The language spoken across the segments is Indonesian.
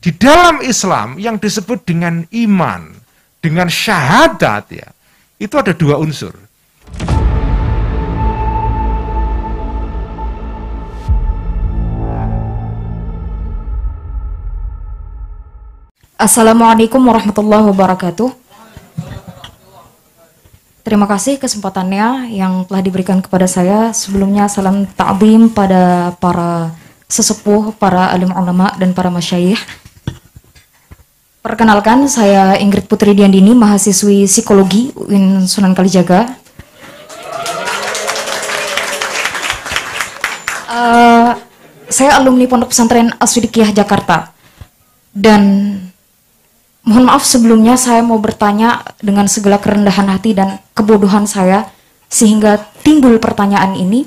di dalam Islam yang disebut dengan iman, dengan syahadat ya, itu ada dua unsur. Assalamualaikum warahmatullahi wabarakatuh. Terima kasih kesempatannya yang telah diberikan kepada saya. Sebelumnya salam ta'zim pada para sesepuh, para alim ulama dan para masyayikh. Perkenalkan, saya Ingrid Putri Diandini, mahasiswi psikologi UIN Sunan Kalijaga. Saya alumni Pondok Pesantren As-Siddiqiyah Jakarta. Dan mohon maaf sebelumnya, saya mau bertanya dengan segala kerendahan hati dan kebodohan saya sehingga timbul pertanyaan ini.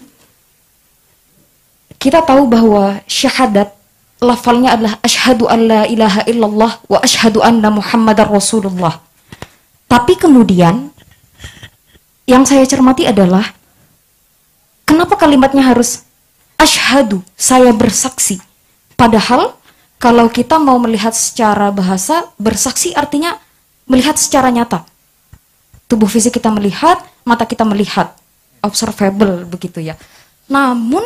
Kita tahu bahwa syahadat lafalnya adalah asyhadu an la ilaha illallah wa asyhadu anna muhammadar rasulullah. Tapi kemudian yang saya cermati adalah kenapa kalimatnya harus asyhadu, saya bersaksi. Padahal kalau kita mau melihat secara bahasa, bersaksi artinya melihat secara nyata. Tubuh fisik kita melihat, mata kita melihat. Observable begitu ya. Namun,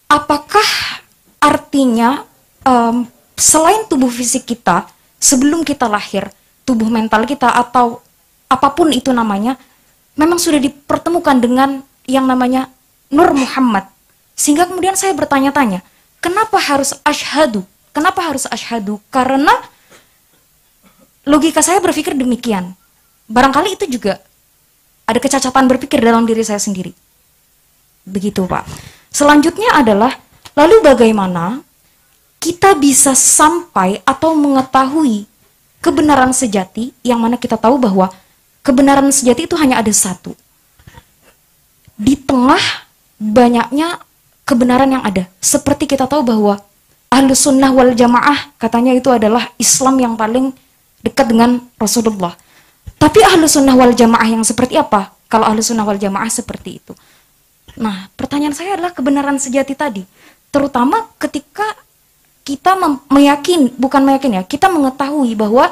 apakah artinya selain tubuh fisik kita, sebelum kita lahir, tubuh mental kita atau apapun itu namanya, memang sudah dipertemukan dengan yang namanya Nur Muhammad. Sehingga kemudian saya bertanya-tanya, kenapa harus asyhadu? Kenapa harus asyhadu? Karena logika saya berpikir demikian. Barangkali itu juga ada kecacatan berpikir dalam diri saya sendiri. Begitu, Pak. Selanjutnya adalah, lalu bagaimana kita bisa sampai atau mengetahui kebenaran sejati, yang mana kita tahu bahwa kebenaran sejati itu hanya ada satu. Di tengah banyaknya kebenaran yang ada. Seperti kita tahu bahwa Ahlus Sunnah wal Jamaah katanya itu adalah Islam yang paling dekat dengan Rasulullah. Tapi Ahlus Sunnah wal Jamaah yang seperti apa? Kalau Ahlus Sunnah wal Jamaah seperti itu. Nah, pertanyaan saya adalah kebenaran sejati tadi. Terutama ketika kita kita mengetahui bahwa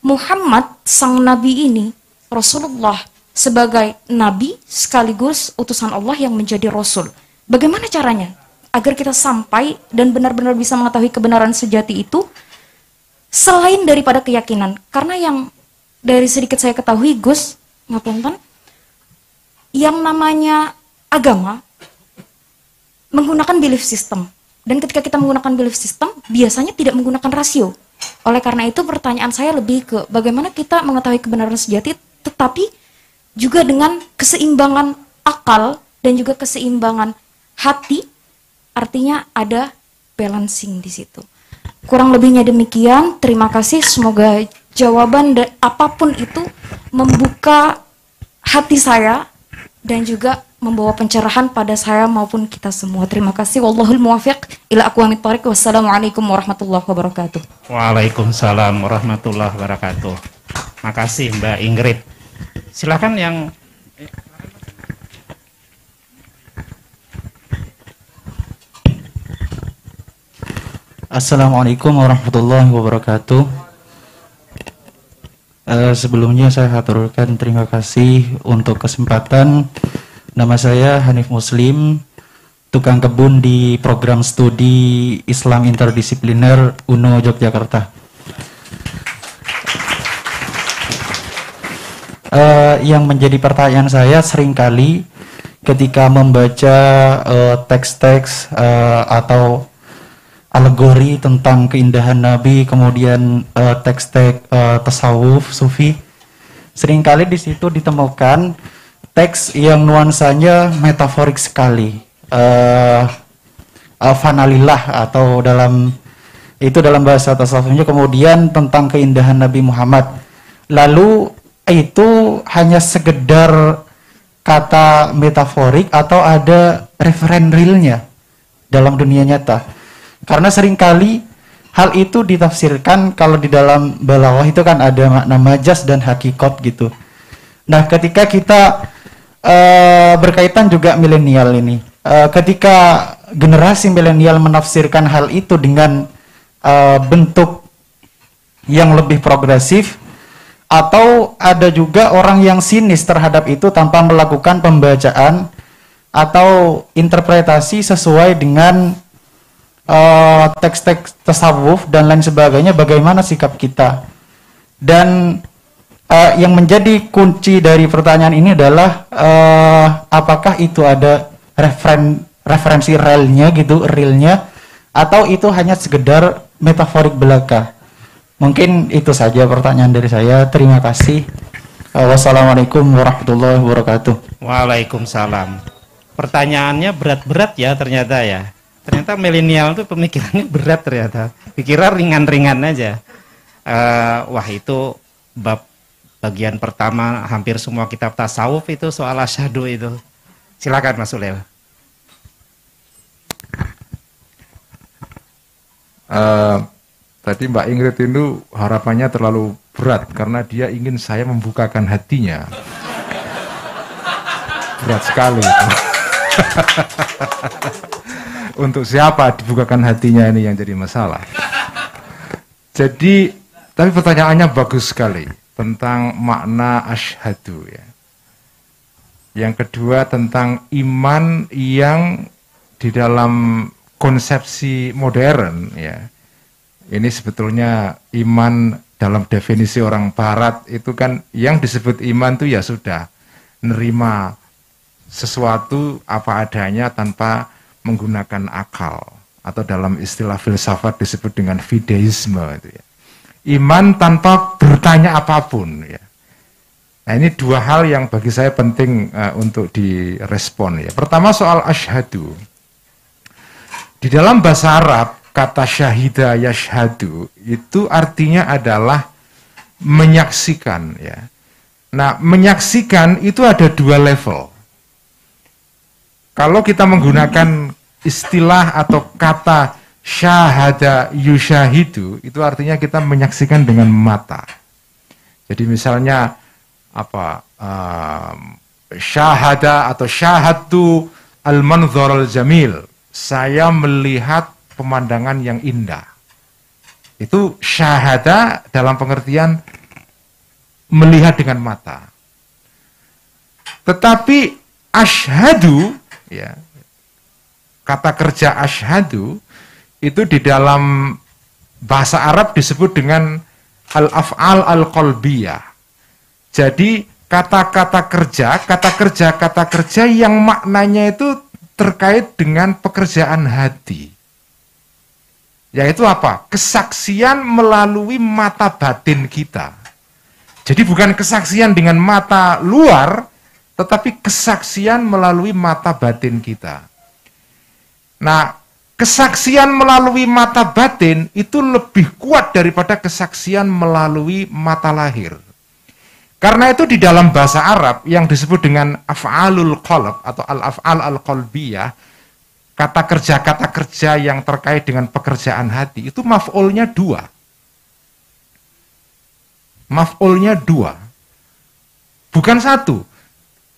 Muhammad sang Nabi ini, Rasulullah sebagai Nabi sekaligus utusan Allah yang menjadi Rasul. Bagaimana caranya agar kita sampai dan benar-benar bisa mengetahui kebenaran sejati itu selain daripada keyakinan? Karena yang dari sedikit saya ketahui, Gus, ngapunten, yang namanya agama menggunakan belief system. Dan ketika kita menggunakan belief system, biasanya tidak menggunakan rasio. Oleh karena itu pertanyaan saya lebih ke bagaimana kita mengetahui kebenaran sejati tetapi juga dengan keseimbangan akal dan juga keseimbangan hati. Artinya ada balancing di situ. Kurang lebihnya demikian. Terima kasih. Semoga jawaban apapun itu membuka hati saya dan juga membawa pencerahan pada saya maupun kita semua. Terima kasih. Wallahul muwaffiq ila aqwamit thoriq. Wassalamualaikum warahmatullahi wabarakatuh. Waalaikumsalam warahmatullahi wabarakatuh. Makasih Mbak Ingrid. Silakan yang Assalamualaikum warahmatullahi wabarakatuh. Sebelumnya saya haturkan terima kasih untuk kesempatan. Nama saya Hanif Muslim, tukang kebun di program studi Islam Interdisipliner UNO Yogyakarta. Yang menjadi pertanyaan saya seringkali ketika membaca teks-teks atau alegori tentang keindahan Nabi, kemudian teks-teks tasawuf, sufi, seringkali di situ ditemukan teks yang nuansanya metaforik sekali, fanalillah atau dalam bahasa tasawufnya, kemudian tentang keindahan Nabi Muhammad. Lalu itu hanya sekedar kata metaforik atau ada referen realnya dalam dunia nyata? Karena seringkali hal itu ditafsirkan, kalau di dalam balaghah itu kan ada makna majaz dan hakikat gitu. Nah, ketika kita berkaitan juga milenial ini, ketika generasi milenial menafsirkan hal itu dengan bentuk yang lebih progresif, atau ada juga orang yang sinis terhadap itu tanpa melakukan pembacaan atau interpretasi sesuai dengan teks-teks tasawuf dan lain sebagainya. Bagaimana sikap kita? Dan yang menjadi kunci dari pertanyaan ini adalah apakah itu ada referensi realnya gitu, realnya, atau itu hanya sekedar metaforik belaka? Mungkin itu saja pertanyaan dari saya. Terima kasih. Wassalamualaikum warahmatullahi wabarakatuh. Waalaikumsalam. Pertanyaannya berat-berat ya ternyata ya. Ternyata milenial itu pemikirannya berat ternyata. Pikiran ringan-ringan aja. Wah itu bab bagian pertama hampir semua kitab tasawuf itu soal asyhadu itu. Silakan Mas Ulil. Tadi Mbak Ingrid itu harapannya terlalu berat karena dia ingin saya membukakan hatinya. Berat sekali. Untuk siapa dibukakan hatinya ini yang jadi masalah. Jadi, tapi pertanyaannya bagus sekali tentang makna asyhadu ya. Yang kedua tentang iman yang di dalam konsepsi modern ya. Ini sebetulnya iman dalam definisi orang barat itu kan yang disebut iman itu ya sudah nerima sesuatu apa adanya tanpa menggunakan akal, atau dalam istilah filsafat disebut dengan fideisme itu ya. Iman tanpa bertanya apapun ya. Nah ini dua hal yang bagi saya penting untuk direspon ya. Pertama soal asyhadu. Di dalam bahasa Arab kata syahida yashhadu itu artinya adalah menyaksikan ya. Nah, menyaksikan itu ada dua level. Kalau kita menggunakan istilah atau kata syahada yushahidu itu artinya kita menyaksikan dengan mata. Jadi misalnya apa syahada atau syahadtu al-manzar al-jamil. Saya melihat pemandangan yang indah. Itu syahada dalam pengertian melihat dengan mata. Tetapi asyhadu ya, kata kerja asyhadu itu di dalam bahasa Arab disebut dengan al-af'al al-qalbiyah. Jadi kata kerja yang maknanya itu terkait dengan pekerjaan hati. Yaitu apa? Kesaksian melalui mata batin kita. Jadi bukan kesaksian dengan mata luar, tetapi kesaksian melalui mata batin kita. Nah, kesaksian melalui mata batin itu lebih kuat daripada kesaksian melalui mata lahir. Karena itu di dalam bahasa Arab yang disebut dengan af'alul qalb atau al-af'al al-qalbiyah, kata kerja yang terkait dengan pekerjaan hati itu maf'ulnya dua. Maf'ulnya dua. Bukan satu.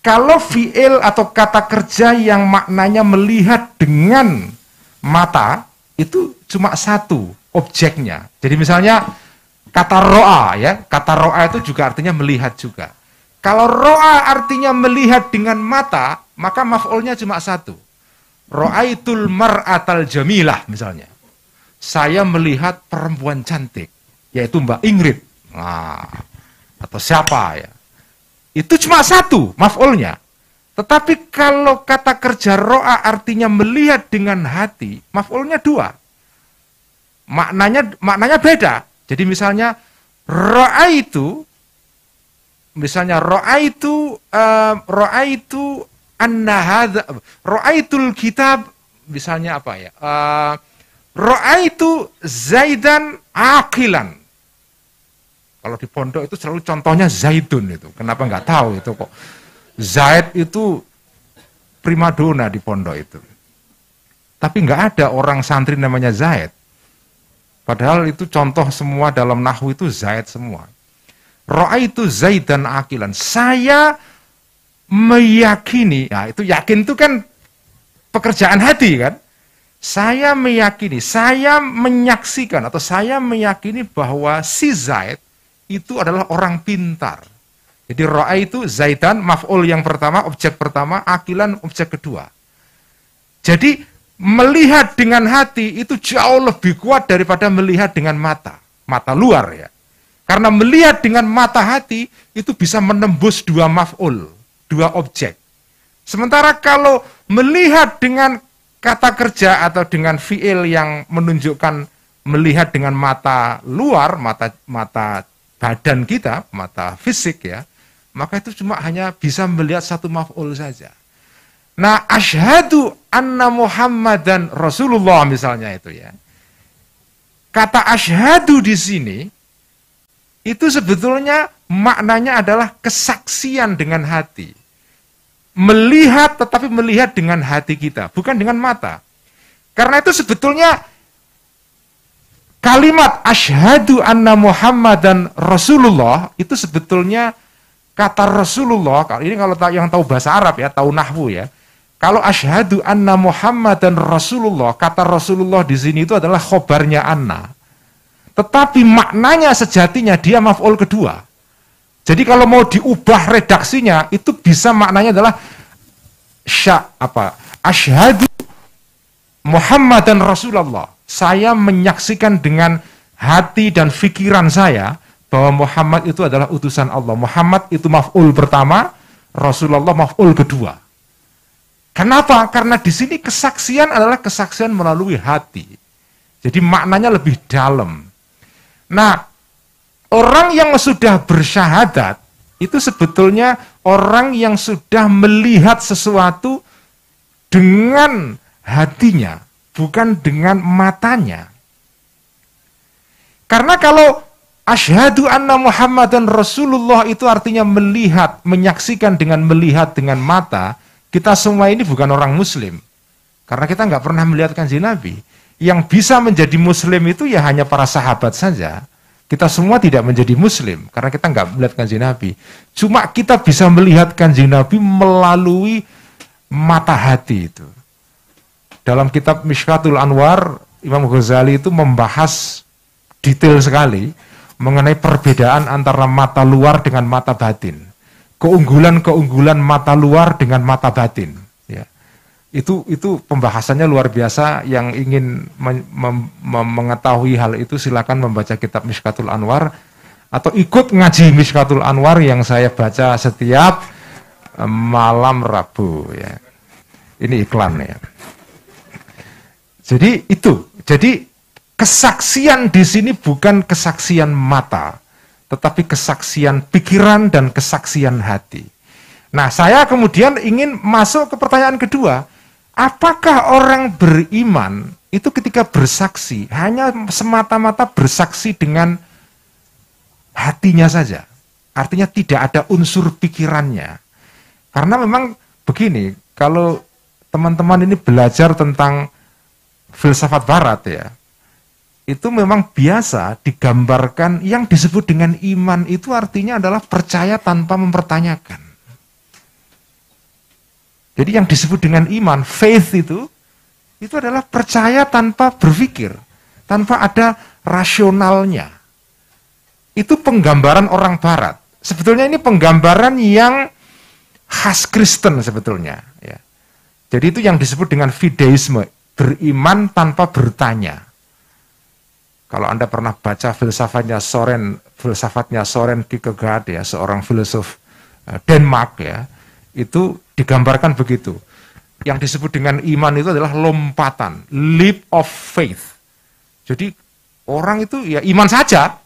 Kalau fi'il atau kata kerja yang maknanya melihat dengan mata itu cuma satu objeknya. Jadi misalnya kata ro'a ya, kata ro'a itu juga artinya melihat juga. Kalau ro'a artinya melihat dengan mata, maka maf'ulnya cuma satu. Ro'aitul mar'atal jamilah misalnya. Saya melihat perempuan cantik, yaitu Mbak Ingrid. Nah, atau siapa ya. Itu cuma satu maf'ulnya. Tetapi kalau kata kerja ro'a artinya melihat dengan hati, maf'ulnya dua. Maknanya beda. Jadi misalnya ro'aitu anna hadza ra'aitul kitab misalnya apa ya? Ra'aitu Zaidan aqilan. Kalau di pondok itu selalu contohnya Zaidun itu. Kenapa nggak tahu itu kok? Zaid itu primadona di pondok itu. Tapi nggak ada orang santri namanya Zaid. Padahal itu contoh semua dalam nahwu itu Zaid semua. Ra'aitu Zaidan aqilan. Saya meyakini, ya itu yakin itu kan pekerjaan hati kan. saya meyakini, saya menyaksikan atau saya meyakini bahwa si Zaid itu adalah orang pintar. Jadi ro'a itu Zaidan, maf'ul yang pertama, objek pertama, akilan objek kedua. Jadi melihat dengan hati itu jauh lebih kuat daripada melihat dengan mata luar ya. Karena melihat dengan mata hati itu bisa menembus dua maf'ul, dua objek. Sementara kalau melihat dengan kata kerja atau dengan fiil yang menunjukkan melihat dengan mata luar, mata badan kita, mata fisik ya, maka itu cuma hanya bisa melihat satu maf'ul saja. Nah, asyhadu anna Muhammadan Rasulullah misalnya itu ya. Kata asyhadu di sini itu sebetulnya maknanya adalah kesaksian dengan hati. Melihat, tetapi melihat dengan hati kita, bukan dengan mata. Karena itu sebetulnya kalimat asyhadu anna Muhammadan Rasulullah itu sebetulnya kata Rasulullah. Ini kalau yang tahu bahasa Arab ya, tahu nahwu ya. Kalau asyhadu anna Muhammadan Rasulullah, kata Rasulullah di sini itu adalah khobarnya anna. Tetapi maknanya sejatinya dia maf'ul kedua. Jadi kalau mau diubah redaksinya itu bisa maknanya adalah asyhadu Muhammadan Rasulullah. Saya menyaksikan dengan hati dan pikiran saya bahwa Muhammad itu adalah utusan Allah. Muhammad itu maf'ul pertama, Rasulullah maf'ul kedua. Kenapa? Karena di sini kesaksian adalah kesaksian melalui hati. Jadi maknanya lebih dalam. Nah, orang yang sudah bersyahadat itu sebetulnya orang yang sudah melihat sesuatu dengan hatinya, bukan dengan matanya. Karena kalau asyhadu anna Muhammadan Rasulullah itu artinya melihat, menyaksikan dengan melihat dengan mata, kita semua ini bukan orang muslim. Karena kita nggak pernah melihat kanjeng Nabi. Yang bisa menjadi muslim itu ya hanya para sahabat saja. Kita semua tidak menjadi muslim karena kita nggak melihat kanjeng Nabi. Cuma kita bisa melihat kanjeng Nabi melalui mata hati itu. Dalam kitab Mishkatul Anwar, Imam Ghazali itu membahas detail sekali mengenai perbedaan antara mata luar dengan mata batin. Keunggulan-keunggulan mata luar dengan mata batin. Ya. Itu pembahasannya luar biasa. Yang ingin mengetahui hal itu silakan membaca kitab Mishkatul Anwar atau ikut ngaji Mishkatul Anwar yang saya baca setiap malam Rabu ya. Ini iklan ya. Jadi kesaksian di sini bukan kesaksian mata, tetapi kesaksian pikiran dan kesaksian hati. Nah, saya kemudian ingin masuk ke pertanyaan kedua. Apakah orang beriman itu ketika bersaksi hanya semata-mata bersaksi dengan hatinya saja? Artinya tidak ada unsur pikirannya. Karena memang begini, kalau teman-teman ini belajar tentang filsafat barat ya, itu memang biasa digambarkan yang disebut dengan iman itu artinya adalah percaya tanpa mempertanyakan. Jadi yang disebut dengan iman, faith itu adalah percaya tanpa berpikir, tanpa ada rasionalnya. Itu penggambaran orang barat. Sebetulnya ini penggambaran yang khas Kristen sebetulnya. Ya. Jadi itu yang disebut dengan fideisme, beriman tanpa bertanya. Kalau Anda pernah baca filsafatnya Soren Kierkegaard ya, seorang filosof Denmark ya, itu digambarkan begitu. Yang disebut dengan iman itu adalah lompatan, leap of faith. Jadi orang itu ya iman saja,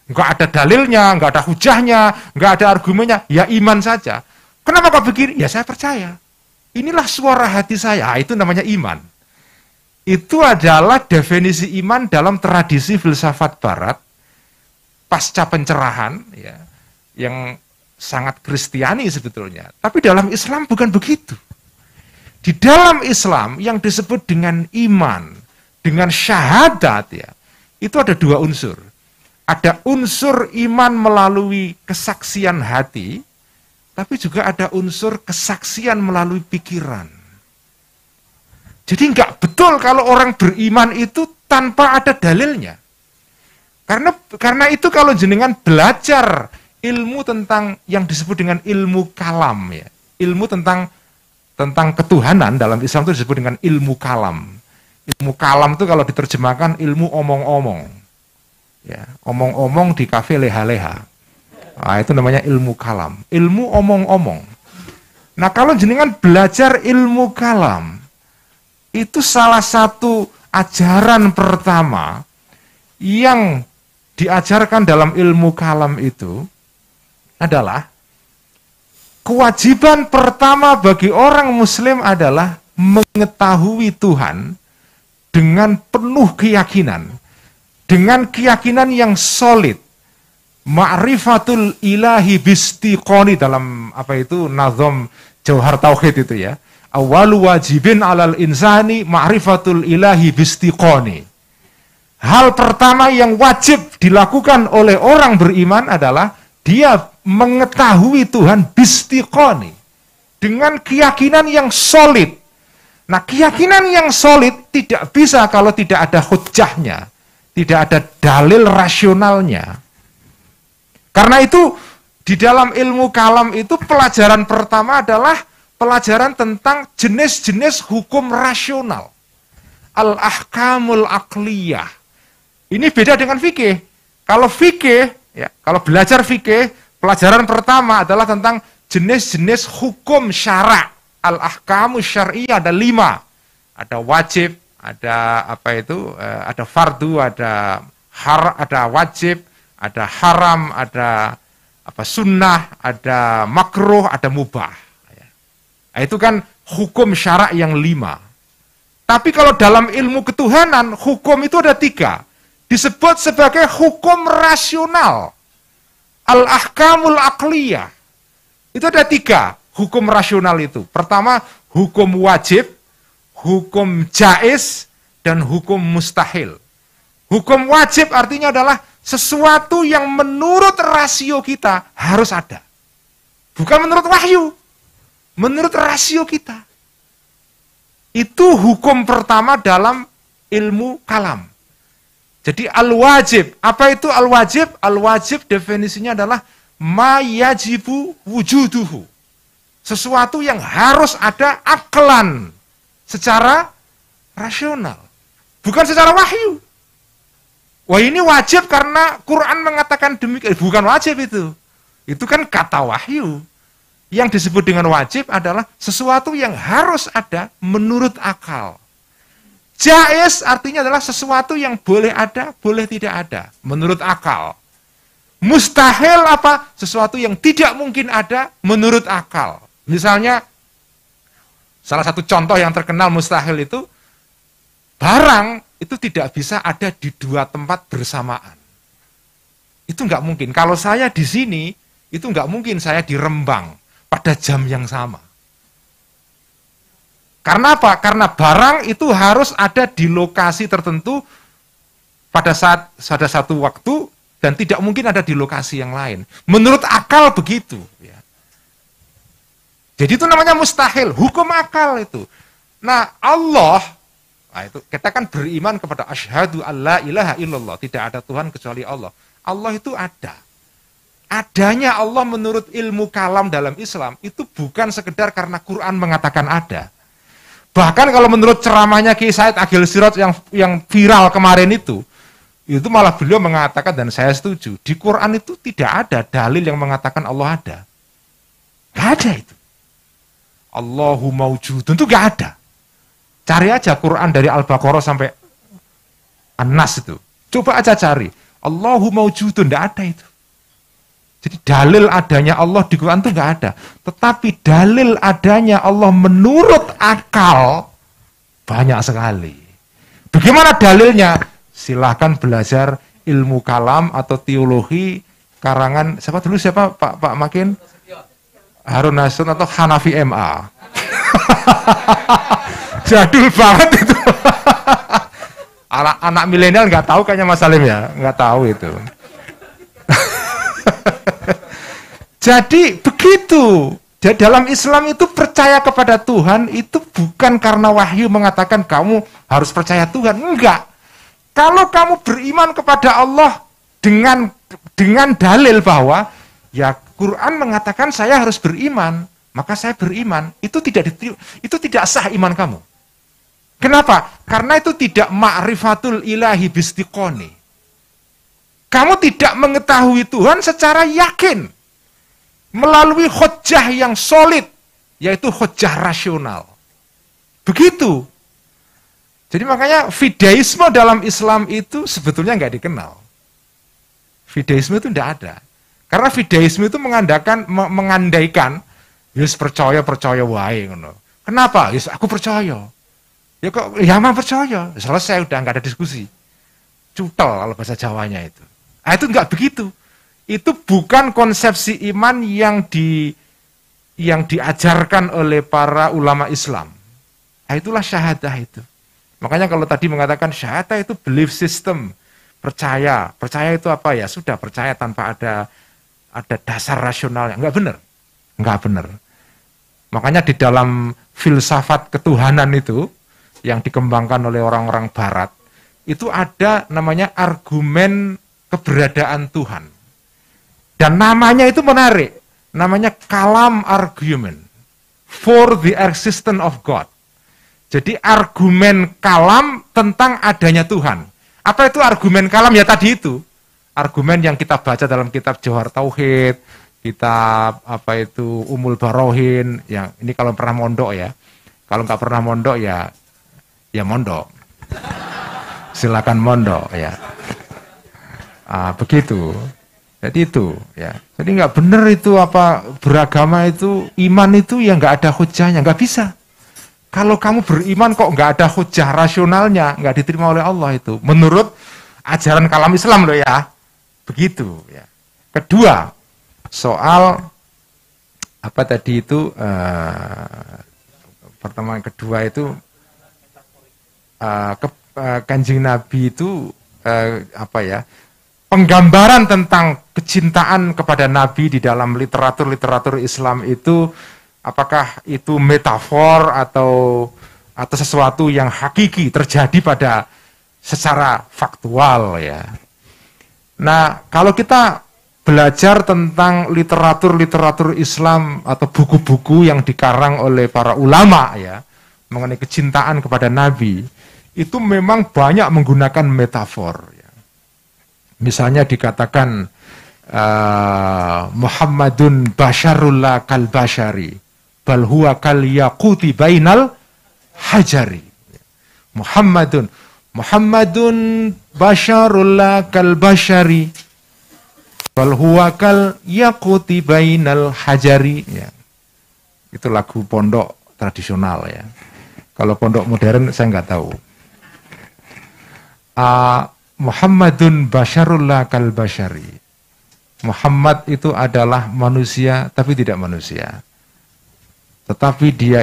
nggak ada dalilnya, nggak ada hujahnya, nggak ada argumennya, ya iman saja. Kenapa kau begini? Ya saya percaya. Inilah suara hati saya, itu namanya iman. Itu adalah definisi iman dalam tradisi filsafat barat pasca pencerahan ya, yang sangat Kristiani sebetulnya. Tapi dalam Islam bukan begitu. Di dalam Islam yang disebut dengan iman, dengan syahadat ya, itu ada dua unsur. Ada unsur iman melalui kesaksian hati, tapi juga ada unsur kesaksian melalui pikiran. Jadi nggak betul kalau orang beriman itu tanpa ada dalilnya. Karena itu kalau jenengan belajar ilmu tentang yang disebut dengan ilmu kalam ya. Ilmu tentang ketuhanan dalam Islam itu disebut dengan ilmu kalam. Ilmu kalam itu kalau diterjemahkan ilmu omong-omong. Ya, omong-omong di kafe leha-leha. Nah, itu namanya ilmu kalam. Ilmu omong-omong. Nah, kalau jenengan belajar ilmu kalam, itu salah satu ajaran pertama yang diajarkan dalam ilmu kalam itu adalah kewajiban pertama bagi orang muslim adalah mengetahui Tuhan dengan penuh keyakinan, dengan keyakinan yang solid. Ma'rifatul ilahi bistiqoni dalam nazam Jauhar Tauhid itu ya. Awalu wajibin alal insani ma'rifatul ilahi bistiqoni. Hal pertama yang wajib dilakukan oleh orang beriman adalah dia mengetahui Tuhan bistiqoni. Dengan keyakinan yang solid. Nah, keyakinan yang solid tidak bisa kalau tidak ada hujjahnya. Tidak ada dalil rasionalnya. Karena itu, di dalam ilmu kalam itu pelajaran pertama adalah pelajaran tentang jenis-jenis hukum rasional. Al-ahkamul aqliyah. Ini beda dengan fikih. Kalau fikih, ya, kalau belajar fikih, pelajaran pertama adalah tentang jenis-jenis hukum syara'. Al-ahkamus syar'iyyah ada 5. Ada wajib, ada ada fardu, ada wajib, ada haram, ada sunnah, ada makruh, ada mubah. Nah, itu kan hukum syara' yang 5. Tapi kalau dalam ilmu ketuhanan, hukum itu ada 3. Disebut sebagai hukum rasional. Al-ahkamul aqliyah. Itu ada 3 hukum rasional itu. Pertama, hukum wajib, hukum jaiz, dan hukum mustahil. Hukum wajib artinya adalah sesuatu yang menurut rasio kita harus ada. Bukan menurut wahyu. Menurut rasio kita. Itu hukum pertama dalam ilmu kalam. Jadi al-wajib. Apa itu al-wajib? Al-wajib definisinya adalah ma yajibu wujuduhu. Sesuatu yang harus ada aklan. Secara rasional. Bukan secara wahyu. Wah, ini wajib karena Quran mengatakan demikian. Bukan wajib itu. Itu kan kata wahyu. Yang disebut dengan wajib adalah sesuatu yang harus ada menurut akal. Jaiz artinya adalah sesuatu yang boleh ada, boleh tidak ada. Menurut akal. Mustahil apa? Sesuatu yang tidak mungkin ada menurut akal. Misalnya, salah satu contoh yang terkenal mustahil itu, barang itu tidak bisa ada di 2 tempat bersamaan. Itu nggak mungkin. Kalau saya di sini, itu nggak mungkin saya di Rembang pada jam yang sama. Karena apa? Karena barang itu harus ada di lokasi tertentu pada satu waktu dan tidak mungkin ada di lokasi yang lain. Menurut akal begitu. Ya. Jadi itu namanya mustahil, hukum akal itu. Nah, Allah, nah itu kita kan beriman kepada asyhadu alla ilaha illallah, tidak ada Tuhan kecuali Allah. Allah itu ada. Adanya Allah menurut ilmu kalam dalam Islam itu bukan sekedar karena Quran mengatakan ada. Bahkan kalau menurut ceramahnya Kiai Said Agil Siraj yang viral kemarin itu malah beliau mengatakan dan saya setuju, di Quran itu tidak ada dalil yang mengatakan Allah ada. Gak ada itu. Allahu maujudun itu gak ada. Cari aja Quran dari Al-Baqarah sampai An-Nas itu. Coba aja cari. Allahu maujudun, gak ada itu. Jadi dalil adanya Allah di Quran itu nggak ada. Tetapi dalil adanya Allah menurut akal banyak sekali. Bagaimana dalilnya? Silahkan belajar ilmu kalam atau teologi karangan siapa Pak Makin? Harun Nasun atau Hanafi MA. Jadul banget itu. Anak milenial nggak tahu kayaknya Mas Salim ya, nggak tahu itu. Jadi begitu. Jadi dalam Islam itu percaya kepada Tuhan itu bukan karena wahyu mengatakan kamu harus percaya Tuhan, enggak. Kalau kamu beriman kepada Allah dengan dalil bahwa ya Quran mengatakan saya harus beriman, maka saya beriman, itu tidak sah iman kamu. Kenapa? Karena itu tidak ma'rifatul ilahi bistiqoni. Kamu tidak mengetahui Tuhan secara yakin melalui hujjah yang solid, yaitu hujjah rasional. Begitu. Jadi makanya fideisme dalam Islam itu sebetulnya nggak dikenal. Fideisme itu tidak ada. Karena fideisme itu mengandaikan, yes percaya wae ngono. Kenapa? Yes aku percaya. Ya kok ya mah percaya. Selesai udah nggak ada diskusi. Cutel kalau bahasa Jawanya itu. Ah itu nggak begitu. Itu bukan konsepsi iman yang diajarkan oleh para ulama Islam. Nah, itulah syahadah itu. Makanya kalau tadi mengatakan syahadah itu belief system, percaya itu apa ya? Sudah percaya tanpa ada dasar rasionalnya. Enggak benar. Makanya di dalam filsafat ketuhanan itu yang dikembangkan oleh orang-orang Barat, itu ada namanya argumen keberadaan Tuhan. Dan namanya itu menarik, namanya kalam argument for the existence of God. Jadi argumen kalam tentang adanya Tuhan. Apa itu argumen kalam? Ya tadi itu, argumen yang kita baca dalam kitab Johar Tauhid, kitab apa itu Umul Barohin, yang ini kalau pernah mondok ya. Kalau nggak pernah mondok ya mondok. Silakan mondok ya. Begitu. Jadi itu ya. Jadi nggak benar itu apa beragama itu iman itu ya nggak ada hujahnya, nggak bisa. Kalau kamu beriman kok nggak ada hujah rasionalnya, nggak diterima oleh Allah itu. Menurut ajaran kalam Islam loh ya. Begitu ya. Kedua, soal apa tadi itu pertemuan kedua itu Kanjeng Nabi itu apa ya? Penggambaran tentang kecintaan kepada Nabi di dalam literatur Islam itu apakah itu metafor atau sesuatu yang hakiki terjadi pada secara faktual ya. Nah, kalau kita belajar tentang literatur Islam atau buku-buku yang dikarang oleh para ulama ya mengenai kecintaan kepada Nabi, itu memang banyak menggunakan metafor. Misalnya dikatakan Muhammadun basyarullah kal basyari bal huwa kal yaquti bainal hajari. Muhammadun basyarullah kal basyari bal huwa kal yaquti bainal hajari ya. Itu lagu pondok tradisional ya. Kalau pondok modern saya nggak tahu. Muhammadun basyarullah kal basyari. Muhammad itu adalah manusia tapi tidak manusia. Tetapi dia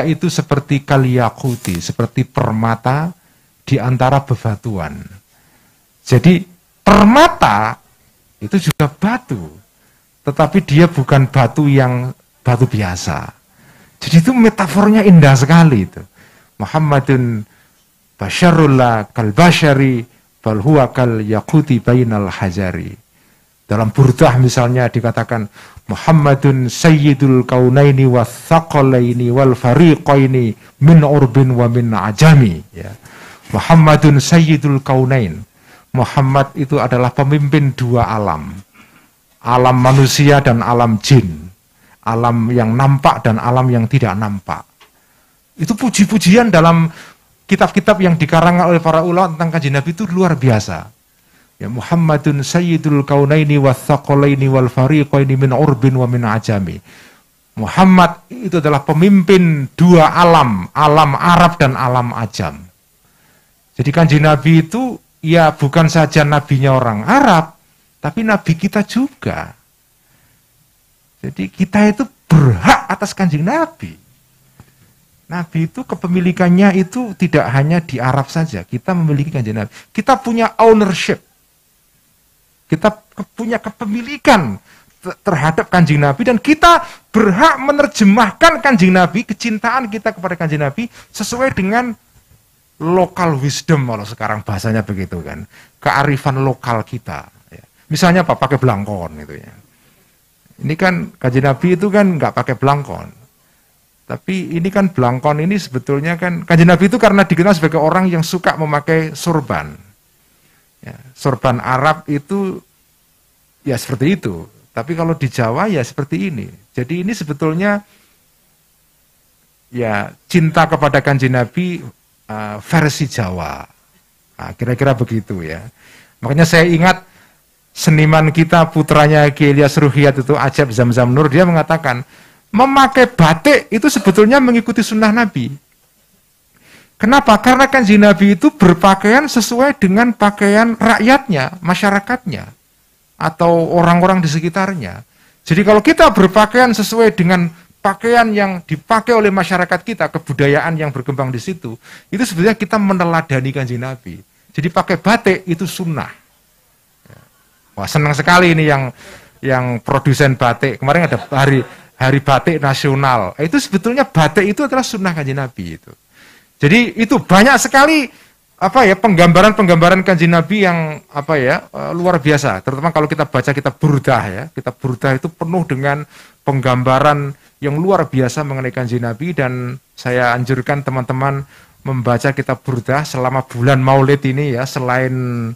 itu seperti kal yaquti, seperti permata di antara bebatuan. Jadi permata itu juga batu. Tetapi dia bukan batu biasa. Jadi itu metafornya indah sekali itu. Muhammadun basyarullah kal basyari bal huwa kal yaquti bainal hajari. Dalam Burdah misalnya dikatakan Muhammadun sayyidul kaunaini wathaqalaini wal fariqaini min urbin wa min ajami ya. Muhammadun sayyidul kaunain. Muhammad itu adalah pemimpin dua alam. Alam manusia dan alam jin. Alam yang nampak dan alam yang tidak nampak. Itu puji-pujian dalam kitab-kitab yang dikarang oleh para ulama tentang Kanjeng Nabi itu luar biasa. Ya Muhammadun sayyidul kaunaini wathaqalaini wal fariqaini min urbin wa min ajami. Muhammad itu adalah pemimpin dua alam, alam Arab dan alam Ajam. Jadi Kanjeng Nabi itu ya bukan saja nabinya orang Arab, tapi nabi kita juga. Jadi kita itu berhak atas Kanjeng Nabi. Nabi itu kepemilikannya itu tidak hanya di Arab saja. Kita memiliki Kanjeng Nabi. Kita punya ownership. Kita punya kepemilikan terhadap Kanjeng Nabi, dan kita berhak menerjemahkan Kanjeng Nabi, kecintaan kita kepada Kanjeng Nabi sesuai dengan local wisdom, kalau sekarang bahasanya begitu kan, kearifan lokal kita. Ya. Misalnya apa? Pakai belangkon gitu ya. Ini kan Kanjeng Nabi itu kan nggak pakai belangkon, tapi ini kan belangkon ini sebetulnya kan Kanjeng Nabi itu karena dikenal sebagai orang yang suka memakai sorban. Ya, sorban Arab itu ya seperti itu. Tapi kalau di Jawa ya seperti ini. Jadi ini sebetulnya ya cinta kepada Kanjeng Nabi versi Jawa. Nah, kira-kira begitu ya. Makanya saya ingat seniman kita, putranya Ki Ilyas Ruhiyat itu, Ajab Zamzam Nur, dia mengatakan memakai batik itu sebetulnya mengikuti sunnah Nabi. Kenapa? Karena Kanjeng Nabi itu berpakaian sesuai dengan pakaian rakyatnya, masyarakatnya, atau orang-orang di sekitarnya. Jadi kalau kita berpakaian sesuai dengan pakaian yang dipakai oleh masyarakat kita, kebudayaan yang berkembang di situ, itu sebenarnya kita meneladani Kanjeng Nabi. Jadi pakai batik itu sunnah. Wah, senang sekali ini yang produsen batik. Kemarin ada hari batik nasional. Itu sebetulnya batik itu adalah sunnah Kanjeng Nabi itu. Jadi itu banyak sekali penggambaran Kanjeng Nabi yang luar biasa. Terutama kalau kita baca kitab Burdah ya. Kitab Burdah itu penuh dengan penggambaran yang luar biasa mengenai Kanjeng Nabi, dan saya anjurkan teman-teman membaca kitab Burdah selama bulan Maulid ini ya, selain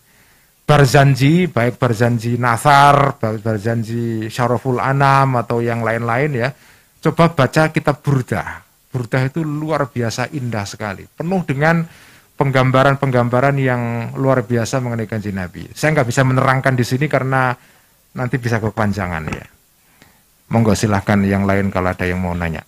Barzanji, baik Barzanji Nathar, Barzanji Syaraful Anam atau yang lain-lain ya. Coba baca kitab Burdah. Burdah itu luar biasa indah sekali, penuh dengan penggambaran-penggambaran yang luar biasa mengenai Kanjeng Nabi. Saya nggak bisa menerangkan di sini karena nanti bisa kepanjangan ya. Monggo silahkan yang lain kalau ada yang mau nanya.